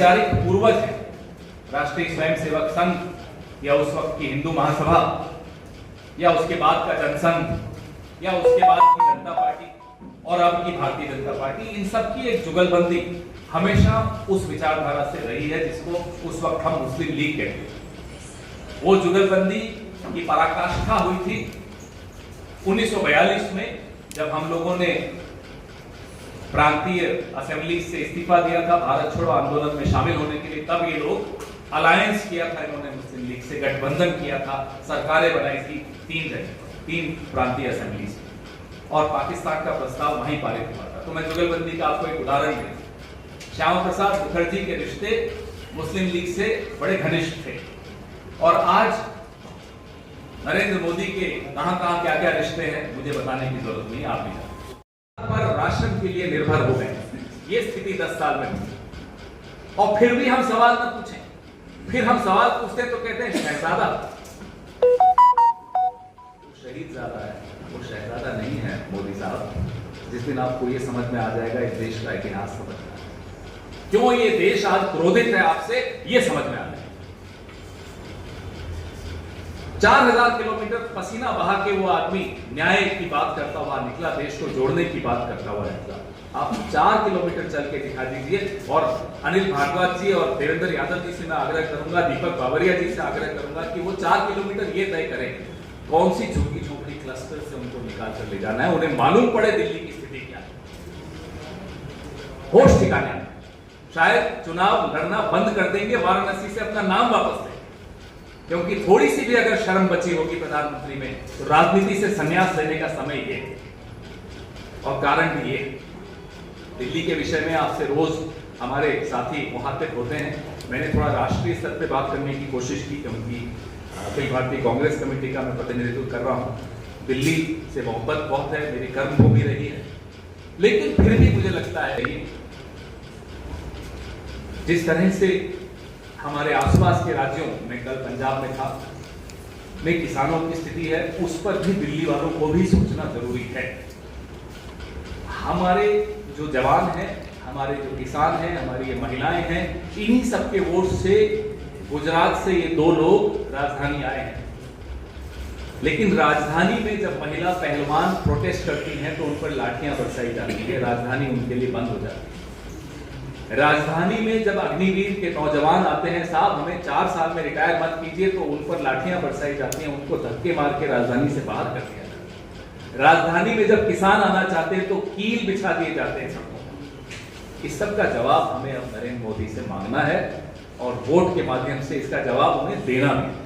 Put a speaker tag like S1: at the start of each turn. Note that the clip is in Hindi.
S1: वैचारिक पूर्वज है राष्ट्रीय स्वयंसेवक संघ या उस वक्त की हिंदू महासभा या उसके बाद का जनसंघ या उसके बाद की जनता पार्टी और अब की भारतीय जनता पार्टी, इन सब की एक जुगलबंदी हमेशा उस विचारधारा से रही है जिसको उस वक्त हम मुस्लिम लीग कहते हैं। वो जुगलबंदी की पराकाष्ठा हुई थी 1942 में, जब हम लोगों ने प्रांतीय असेंबली से इस्तीफा दिया था भारत छोड़ो आंदोलन में शामिल होने के लिए। तब ये लोग अलायंस किया था, इन्होंने मुस्लिम लीग से गठबंधन किया था, सरकारें बनाई थी 3 प्रांतीय असेंबली से, और पाकिस्तान का प्रस्ताव वहीं पारित हुआ था। तो मैं जुगलबंदी का आपको एक उदाहरण दूं। श्यामा प्रसाद मुखर्जी के रिश्ते मुस्लिम लीग से बड़े घनिष्ठ थे, और आज नरेंद्र मोदी के कहां क्या क्या रिश्ते हैं मुझे बताने की जरूरत नहीं, आप भी जानते। पर राशन के लिए निर्भर हो गए, ये स्थिति 10 साल में हुई, और फिर भी हम सवाल न पूछें। फिर हम सवाल पूछते तो कहते हैं शहजादा, वो शहीद ज्यादा है, वो शहजादा नहीं है मोदी साहब। जिस दिन आपको ये समझ में आ जाएगा इस देश का इतिहास समझ में आ जाएगा, क्यों ये देश आज क्रोधित है आपसे, ये समझ में आ जाएगा। 4000 किलोमीटर पसीना बहा के वो आदमी न्याय की बात करता हुआ निकला, देश को जोड़ने की बात करता हुआ निकला। आप 4 किलोमीटर चल के दिखा दीजिए। और अनिल भारद्वाज जी और देवेंद्र यादव जी से मैं आग्रह करूंगा, दीपक बावरिया जी से आग्रह करूंगा कि वो 4 किलोमीटर ये तय करें कौन सी झुग्गी झोपड़ी क्लस्टर से उनको निकाल कर ले जाना है। उन्हें मालूम पड़े दिल्ली की स्थिति क्या है, होश ठिकाने में। शायद चुनाव लड़ना बंद कर देंगे, वाराणसी से अपना नाम वापस लें, क्योंकि थोड़ी सी भी अगर शर्म बची होगी प्रधानमंत्री में तो राजनीति से संन्यास लेने का समय ये है। और कारण भी ये, दिल्ली के विषय में आपसे रोज हमारे साथी मुखातिब होते हैं। मैंने थोड़ा राष्ट्रीय स्तर पे बात करने की कोशिश की, क्योंकि अखिल भारतीय कांग्रेस कमेटी का मैं प्रतिनिधित्व कर रहा हूं। दिल्ली से मोहब्बत बहुत है, मेरी कर्मभूमि रही है, लेकिन फिर भी मुझे लगता है जिस तरह से हमारे आसपास के राज्यों में, कल पंजाब में था, में किसानों की स्थिति है, उस पर भी दिल्ली वालों को भी सोचना जरूरी है। हमारे जो जवान हैं, हमारे जो किसान हैं, हमारी ये महिलाएं हैं, इन्हीं सबके वोट से गुजरात से ये 2 लोग राजधानी आए हैं। लेकिन राजधानी में जब महिला पहलवान प्रोटेस्ट करती हैं तो उन पर लाठियां बरसाई जाती है, राजधानी उनके लिए बंद हो जाती है। राजधानी में जब अग्निवीर के नौजवान आते हैं, साहब हमें 4 साल में रिटायर मत कीजिए, तो उन पर लाठियां बरसाई जाती हैं, उनको धक्के मार के राजधानी से बाहर कर दिया जाता है। राजधानी में जब किसान आना चाहते हैं तो कील बिछा दिए जाते हैं सबको। इस सब का जवाब हमें अब नरेंद्र मोदी से मांगना है, और वोट के माध्यम से इसका जवाब उन्हें देना भी है।